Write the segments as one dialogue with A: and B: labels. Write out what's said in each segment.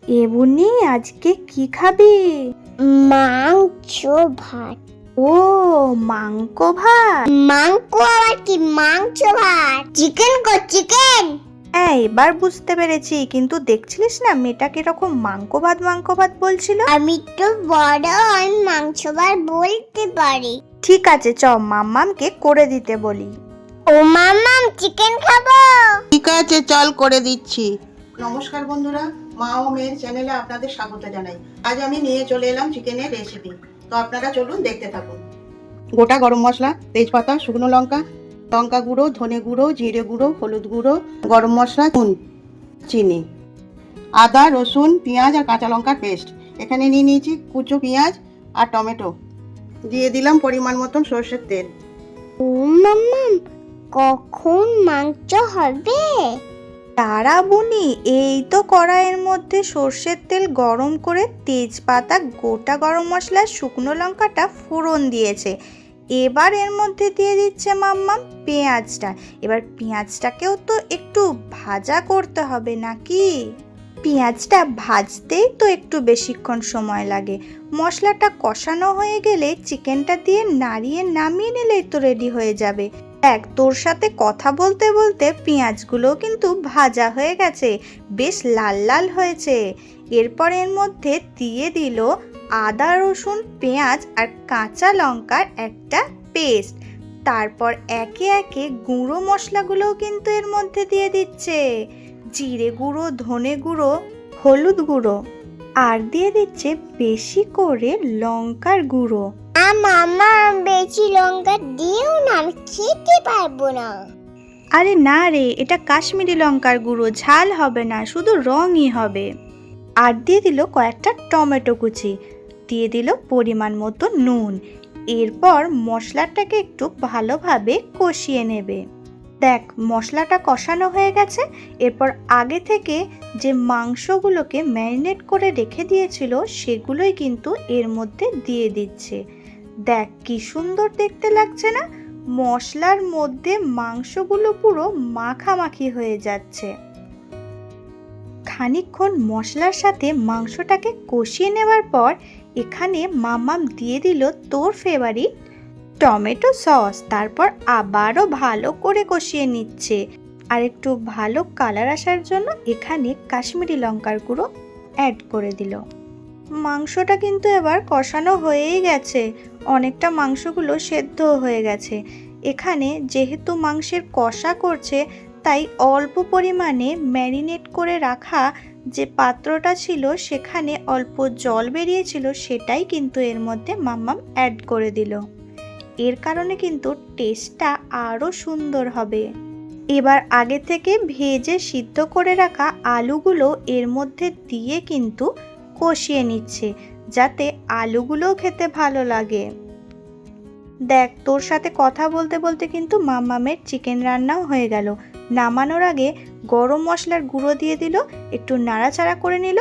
A: এ বুনি, আজকে কি খাবি?
B: মাংস ভাত।
A: ও, মাংস ভাত।
B: মাংস আবার কি? মাংস ভাত। Chicken chicken.
A: এবার বুঝতে পেরেছি, কিন্তু দেখছিলিস না মেয়েটা কিরকম মাংস ভাত বলছিল।
B: আমি তো বড়, আমি মাংস ভাত বলতে পারি।
A: ঠিক আছে, চ মাম্মামকে করে দিতে বলি।
B: ও মাম্মাম, চিকেন খাবো।
C: ঠিক আছে, চল করে দিচ্ছি। নমস্কার বন্ধুরা, মা ও মেয়ের চ্যানেলে আপনাদের স্বাগত জানাই। আজ আমি নিয়ে চলে এলাম চিকেনের রেসিপি। তো আপনারা চলুন দেখতে থাকুন। গোটা গরম মশলা, তেজপাতা, শুকনো লঙ্কা, লঙ্কা গুঁড়ো, ধনে গুঁড়ো, জিরে গুঁড়ো, হলুদ গুঁড়ো, গরম মশলা, নুন, চিনি, আদা, রসুন, পেঁয়াজ আর কাঁচা লঙ্কার পেস্ট। এখানে নিয়ে নিয়েছি কুচো পেঁয়াজ আর টমেটো। দিয়ে দিলাম পরিমাণ মতন সর্ষের তেল।
B: ও মাম্মাম, কখন মাংস হবে?
A: তারা বুনি, এই তো কড়াইয়ের মধ্যে সর্ষের তেল গরম করে তেজপাতা, গোটা গরম মশলা, শুকনো লঙ্কাটা ফোড়ন দিয়েছে। এবার এর মধ্যে দিয়ে দিচ্ছে মাম্মাম পেঁয়াজটা। এবার পেঁয়াজটাকেও তো একটু ভাজা করতে হবে নাকি? পেঁয়াজটা ভাজতেই তো একটু বেশিক্ষণ সময় লাগে। মশলাটা কষানো হয়ে গেলে চিকেনটা দিয়ে নাড়িয়ে নামিয়ে নিলেই তো রেডি হয়ে যাবে। দেখ, তোর সাথে কথা বলতে বলতে পেঁয়াজগুলো কিন্তু ভাজা হয়ে গেছে, বেশ লাল লাল হয়েছে। এরপর এর মধ্যে দিয়ে দিল আদা, রসুন, পেঁয়াজ আর কাঁচা লঙ্কার একটা পেস্ট। তারপর একে একে গুঁড়ো মশলাগুলোও কিন্তু এর মধ্যে দিয়ে দিচ্ছে। জিরে গুঁড়ো, ধনে গুঁড়ো, হলুদ গুঁড়ো, আর দিয়ে দিচ্ছে বেশি করে লঙ্কার গুঁড়ো।
B: মামা, বেশি লঙ্কা দিও না, আমি খেতে পারবো না।
A: আরে না রে, এটা কাশ্মীরি লঙ্কার গুঁড়ো, ঝাল হবে না, শুধু রঙই হবে। আর দিয়ে দিল কয়েকটা টমেটো কুচি, দিয়ে দিল পরিমাণ মতো নুন। এরপর মশলাটাকে একটু ভালোভাবে কষিয়ে নেবে। দেখ, মশলাটা কষানো হয়ে গেছে। এরপর আগে থেকে যে মাংসগুলোকে ম্যারিনেট করে রেখে দিয়েছিল সেগুলোই কিন্তু এর মধ্যে দিয়ে দিচ্ছে। দেখ কি সুন্দর দেখতে লাগছে না? মশলার মধ্যে মাংসগুলো পুরো মাখামাখি হয়ে যাচ্ছে। খানিকক্ষণ মশলার সাথে মাংসটাকে কষিয়ে নেওয়ার পর এখানে মাম্মাম দিয়ে দিল তোর ফেভারিট টমেটো সস। তারপর আবারও ভালো করে কষিয়ে নিচ্ছে। আর একটু ভালো কালার আসার জন্য এখানে কাশ্মীরি লঙ্কার গুঁড়ো অ্যাড করে দিল। মাংসটা কিন্তু এবার কষানো হয়েই গেছে, অনেকটা মাংসগুলো সেদ্ধ হয়ে গেছে। এখানে যেহেতু মাংসের কষা করছে, তাই অল্প পরিমাণে ম্যারিনেট করে রাখা যে পাত্রটা ছিল সেখানে অল্প জল বেরিয়েছিল, সেটাই কিন্তু এর মধ্যে মাম্মাম অ্যাড করে দিল। এর কারণে কিন্তু টেস্টটা আরও সুন্দর হবে। এবার আগে থেকে ভেজে সিদ্ধ করে রাখা আলুগুলো এর মধ্যে দিয়ে কিন্তু কষিয়ে নিচ্ছে, যাতে আলুগুলোও খেতে ভালো লাগে। দেখ, তোর সাথে কথা বলতে বলতে কিন্তু মাম্মামের চিকেন রান্নাও হয়ে গেল। নামানোর আগে গরম মশলার গুঁড়ো দিয়ে দিল, একটু নাড়াচাড়া করে নিল।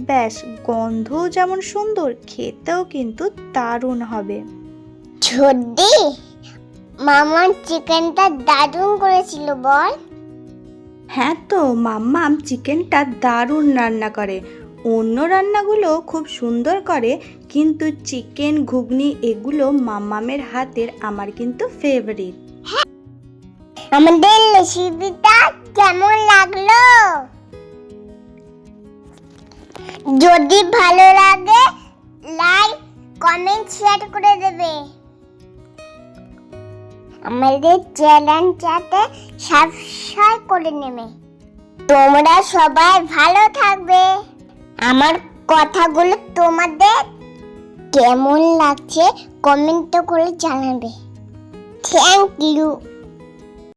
A: ব্যাস, গন্ধও যেমন সুন্দর, খেতেও কিন্তু দারুণ হবে।
B: ছোদ্দি, মামার চিকেনটা দারুণ করেছিল বল।
A: হ্যাঁ তো, মাম্মাম চিকেনটা দারুণ রান্না করে। অন্য রান্নাগুলো খুব সুন্দর করে, কিন্তু চিকেন ঘুগনি এগুলো মাম্মামের হাতের আমার কিন্তু ফেভারিট।
B: আমাদের রেসিপিটা কেমন লাগলো? যদি ভালো লাগে লাইক, কমেন্ট, শেয়ার করে দেবে। আমাদের চ্যানেলটাতে সাবস্ক্রাইব করে নেবে। তোমরা সবাই ভালো থাকবে। আমার কথাগুলো তোমাদের কেমন লাগছে কমেন্ট করে জানাবে। Thank you.